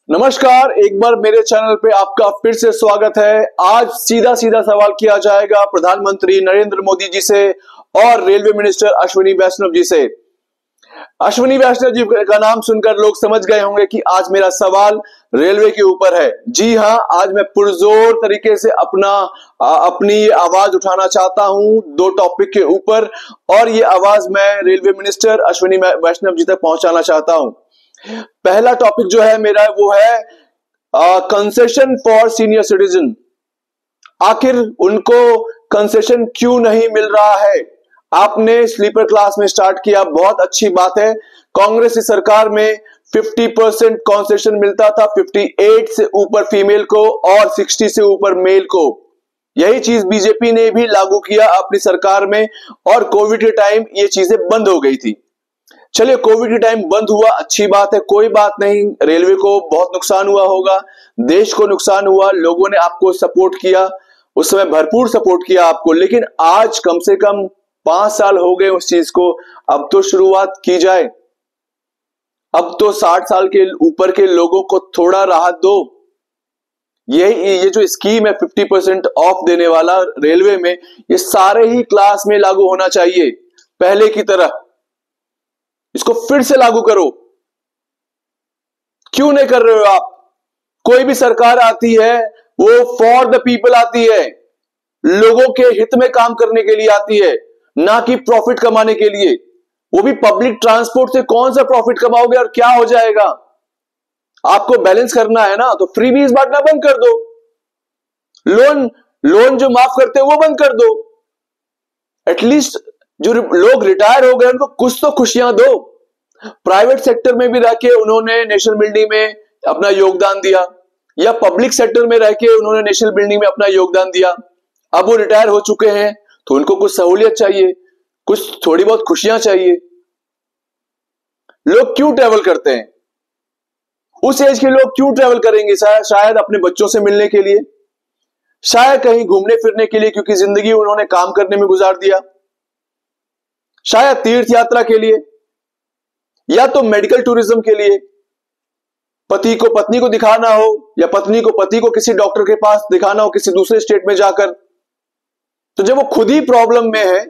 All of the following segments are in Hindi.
नमस्कार, एक बार मेरे चैनल पे आपका फिर से स्वागत है। आज सीधा सीधा सवाल किया जाएगा प्रधानमंत्री नरेंद्र मोदी जी से और रेलवे मिनिस्टर अश्विनी वैष्णव जी से। अश्विनी वैष्णव जी का नाम सुनकर लोग समझ गए होंगे कि आज मेरा सवाल रेलवे के ऊपर है। जी हाँ, आज मैं पुरजोर तरीके से अपनी आवाज उठाना चाहता हूं दो टॉपिक के ऊपर, और ये आवाज मैं रेलवे मिनिस्टर अश्विनी वैष्णव जी तक पहुंचाना चाहता हूं। पहला टॉपिक जो है मेरा वो है कंसेशन फॉर सीनियर सिटीजन। आखिर उनको कंसेशन क्यों नहीं मिल रहा है? आपने स्लीपर क्लास में स्टार्ट किया, बहुत अच्छी बात है। कांग्रेस की सरकार में 50% कंसेशन मिलता था, 58 से ऊपर फीमेल को और 60 से ऊपर मेल को। यही चीज बीजेपी ने भी लागू किया अपनी सरकार में, और कोविड के टाइम ये चीजें बंद हो गई थी। चलिए, कोविड के टाइम बंद हुआ, अच्छी बात है, कोई बात नहीं। रेलवे को बहुत नुकसान हुआ होगा, देश को नुकसान हुआ, लोगों ने आपको सपोर्ट किया, उस समय भरपूर सपोर्ट किया आपको। लेकिन आज कम से कम 5 साल हो गए उस चीज को, अब तो शुरुआत की जाए। अब तो 60 साल के ऊपर के लोगों को थोड़ा राहत दो। ये जो स्कीम है 50% ऑफ देने वाला रेलवे में, ये सारे ही क्लास में लागू होना चाहिए पहले की तरह। इसको फिर से लागू करो। क्यों नहीं कर रहे हो आप? कोई भी सरकार आती है वो फॉर द पीपल आती है, लोगों के हित में काम करने के लिए आती है, ना कि प्रॉफिट कमाने के लिए। वो भी पब्लिक ट्रांसपोर्ट से कौन सा प्रॉफिट कमाओगे और क्या हो जाएगा? आपको बैलेंस करना है ना, तो फ्रीबीज बांटना बंद कर दो। लोन जो माफ करते हैं वो बंद कर दो। एटलीस्ट जो लोग रिटायर हो गए उनको कुछ तो खुशियां दो। प्राइवेट सेक्टर में भी रह के उन्होंने नेशनल बिल्डिंग में अपना योगदान दिया, या पब्लिक सेक्टर में रह के उन्होंने नेशनल बिल्डिंग में अपना योगदान दिया। अब वो रिटायर हो चुके हैं तो उनको कुछ सहूलियत चाहिए, कुछ थोड़ी बहुत खुशियां चाहिए। लोग क्यों ट्रैवल करते हैं? उस एज के लोग क्यों ट्रैवल करेंगे? शायद अपने बच्चों से मिलने के लिए, शायद कहीं घूमने फिरने के लिए, क्योंकि जिंदगी उन्होंने काम करने में गुजार दिया, शायद तीर्थ यात्रा के लिए, या तो मेडिकल टूरिज्म के लिए। पति को पत्नी को दिखाना हो, या पत्नी को पति को किसी डॉक्टर के पास दिखाना हो किसी दूसरे स्टेट में जाकर। तो जब वो खुद ही प्रॉब्लम में है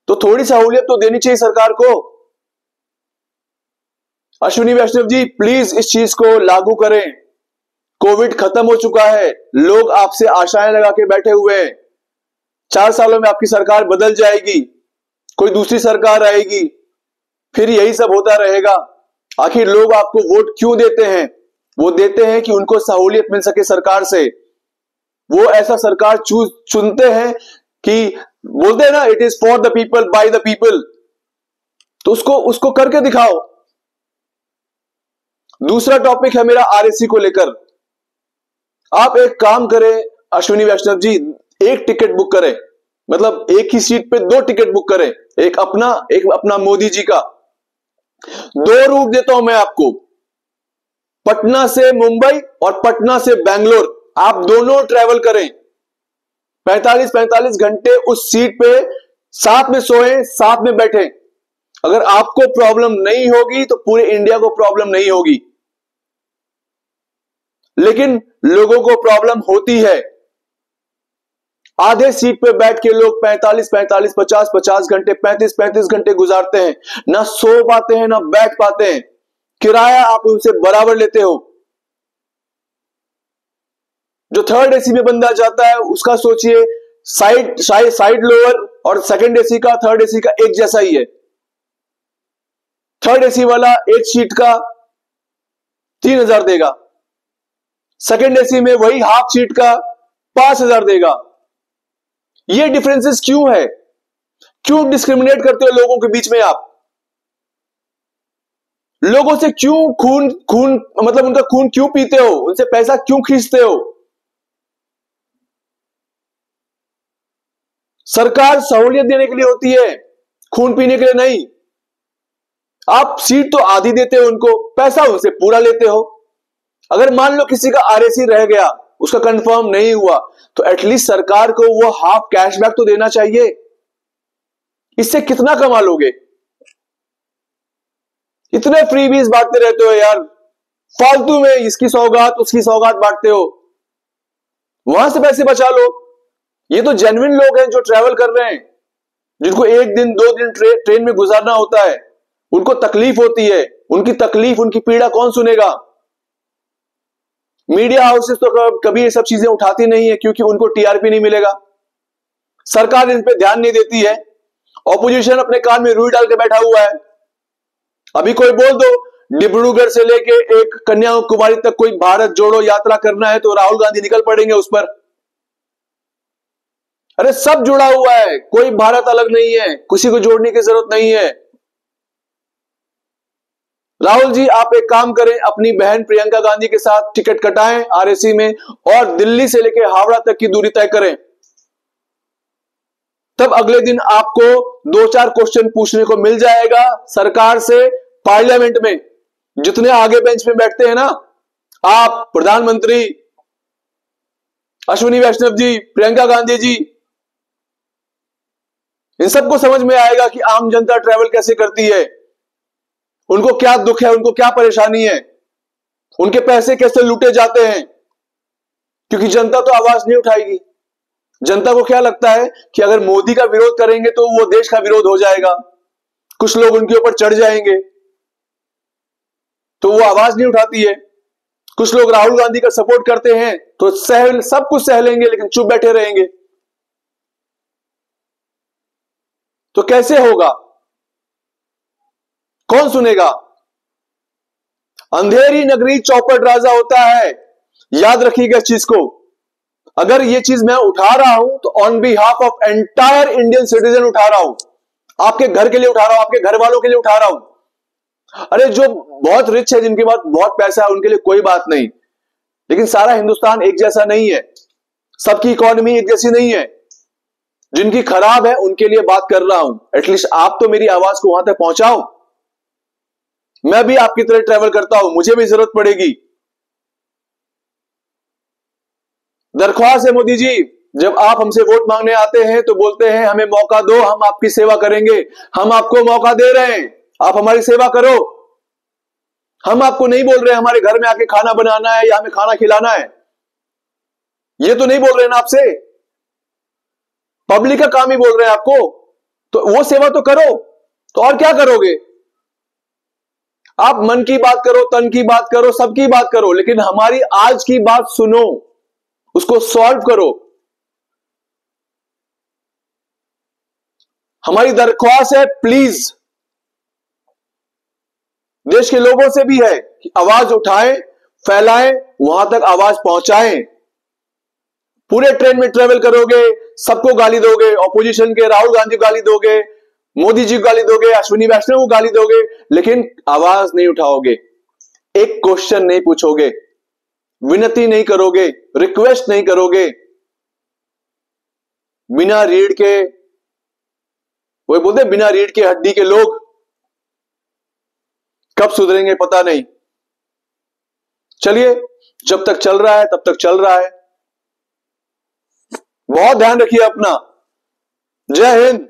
तो थोड़ी सहूलियत तो देनी चाहिए सरकार को। अश्विनी वैष्णव जी, प्लीज इस चीज को लागू करें। कोविड खत्म हो चुका है, लोग आपसे आशाएं लगा के बैठे हुए हैं। 4 सालों में आपकी सरकार बदल जाएगी, कोई दूसरी सरकार आएगी, फिर यही सब होता रहेगा। आखिर लोग आपको वोट क्यों देते हैं? वो देते हैं कि उनको सहूलियत मिल सके सरकार से। वो ऐसा सरकार चुनते हैं कि बोलते हैं ना, it is for the people by the people. तो उसको करके दिखाओ। दूसरा टॉपिक है मेरा आरएसी को लेकर। आप एक काम करें अश्विनी वैष्णव जी, एक टिकट बुक करें, मतलब एक ही सीट पे 2 टिकट बुक करें, एक अपना मोदी जी का। 2 रूट देता हूं मैं आपको, पटना से मुंबई और पटना से बेंगलोर। आप दोनों ट्रैवल करें, 45-45 घंटे उस सीट पे साथ में सोएं, साथ में बैठें। अगर आपको प्रॉब्लम नहीं होगी तो पूरे इंडिया को प्रॉब्लम नहीं होगी। लेकिन लोगों को प्रॉब्लम होती है। आधे सीट पे बैठ के लोग 45-45, 50-50 घंटे, 35-35 घंटे गुजारते हैं, ना सो पाते हैं ना बैठ पाते हैं। किराया आप उनसे बराबर लेते हो। जो 3rd एसी में बंदा जाता है उसका सोचिए, साइड लोअर और 2nd एसी का 3rd एसी का एक जैसा ही है। 3rd एसी वाला एक सीट का 3000 देगा, 2nd एसी में वही हाफ सीट का 5000 देगा। ये डिफरेंसेस क्यों है? क्यों डिस्क्रिमिनेट करते हो लोगों के बीच में? आप लोगों से क्यों मतलब उनका खून क्यों पीते हो? उनसे पैसा क्यों खींचते हो? सरकार सहूलियत देने के लिए होती है, खून पीने के लिए नहीं। आप सीट तो आधी देते हो उनको, पैसा उनसे पूरा लेते हो। अगर मान लो किसी का आरएसी रह गया, उसका कंफर्म नहीं हुआ, तो एटलीस्ट सरकार को वो हाफ कैशबैक तो देना चाहिए। इससे कितना कमा लोगे? इतने फ्रीबीज बांटते रहते हो यार। फालतू में इसकी सौगात उसकी सौगात बांटते हो, वहां से पैसे बचा लो। ये तो जेन्युइन लोग हैं जो ट्रैवल कर रहे हैं, जिनको 1 दिन 2 दिन ट्रेन में गुजारना होता है, उनको तकलीफ होती है। उनकी तकलीफ उनकी पीड़ा कौन सुनेगा? मीडिया हाउसेस तो कभी ये सब चीजें उठाती नहीं है, क्योंकि उनको टीआरपी नहीं मिलेगा। सरकार इन पे ध्यान नहीं देती है, ऑपोजिशन अपने कान में रुई डाल के बैठा हुआ है। अभी कोई बोल दो डिब्रूगढ़ से लेके एक कन्याकुमारी तक कोई भारत जोड़ो यात्रा करना है तो राहुल गांधी निकल पड़ेंगे उस पर। अरे सब जुड़ा हुआ है, कोई भारत अलग नहीं है, किसी को जोड़ने की जरूरत नहीं है। राहुल जी आप एक काम करें, अपनी बहन प्रियंका गांधी के साथ टिकट कटाएं आरएसी में और दिल्ली से लेकर हावड़ा तक की दूरी तय करें। तब अगले दिन आपको 2-4 क्वेश्चन पूछने को मिल जाएगा सरकार से। पार्लियामेंट में जितने आगे बेंच में बैठते हैं ना, आप, प्रधानमंत्री, अश्विनी वैष्णव जी, प्रियंका गांधी जी, इन सबको समझ में आएगा कि आम जनता ट्रैवल कैसे करती है, उनको क्या दुख है, उनको क्या परेशानी है, उनके पैसे कैसे लूटे जाते हैं। क्योंकि जनता तो आवाज नहीं उठाएगी। जनता को क्या लगता है कि अगर मोदी का विरोध करेंगे तो वो देश का विरोध हो जाएगा, कुछ लोग उनके ऊपर चढ़ जाएंगे, तो वो आवाज नहीं उठाती है। कुछ लोग राहुल गांधी का सपोर्ट करते हैं तो सब कुछ सह लेंगे, लेकिन चुप बैठे रहेंगे। तो कैसे होगा? कौन सुनेगा? अंधेरी नगरी चौपट राजा होता है, याद रखिएगा इस चीज को। अगर ये चीज मैं उठा रहा हूं तो on behalf of entire Indian citizen उठा रहा हूं, आपके घर के लिए उठा रहा हूं, आपके घर वालों के लिए उठा रहा हूं। अरे जो बहुत रिच है, जिनके पास बहुत पैसा है, उनके लिए कोई बात नहीं, लेकिन सारा हिंदुस्तान एक जैसा नहीं है, सबकी इकोनॉमी एक जैसी नहीं है। जिनकी खराब है उनके लिए बात कर रहा हूं। एटलीस्ट आप तो मेरी आवाज को वहां तक पहुंचाओ। मैं भी आपकी तरह ट्रैवल करता हूं, मुझे भी जरूरत पड़ेगी। दरख्वास्त है मोदी जी, जब आप हमसे वोट मांगने आते हैं तो बोलते हैं हमें मौका दो, हम आपकी सेवा करेंगे। हम आपको मौका दे रहे हैं, आप हमारी सेवा करो। हम आपको नहीं बोल रहे हमारे घर में आके खाना बनाना है या हमें खाना खिलाना है, ये तो नहीं बोल रहे ना आपसे। पब्लिक का काम ही बोल रहे हैं आपको, तो वो सेवा तो करो। तो और क्या करोगे? आप मन की बात करो, तन की बात करो, सबकी बात करो, लेकिन हमारी आज की बात सुनो, उसको सॉल्व करो। हमारी दरख्वास्त है, प्लीज देश के लोगों से भी है कि आवाज उठाएं, फैलाएं, वहां तक आवाज पहुंचाएं। पूरे ट्रेन में ट्रेवल करोगे, सबको गाली दोगे, ऑपोजिशन के राहुल गांधी को गाली दोगे, मोदी जी को गाली दोगे, अश्विनी वैष्णव को गाली दोगे, लेकिन आवाज नहीं उठाओगे, एक क्वेश्चन नहीं पूछोगे, विनती नहीं करोगे, रिक्वेस्ट नहीं करोगे। बिना रीढ़ के, वो बोलते बिना रीढ़ के हड्डी के लोग कब सुधरेंगे पता नहीं। चलिए, जब तक चल रहा है तब तक चल रहा है। बहुत ध्यान रखिए अपना। जय हिंद।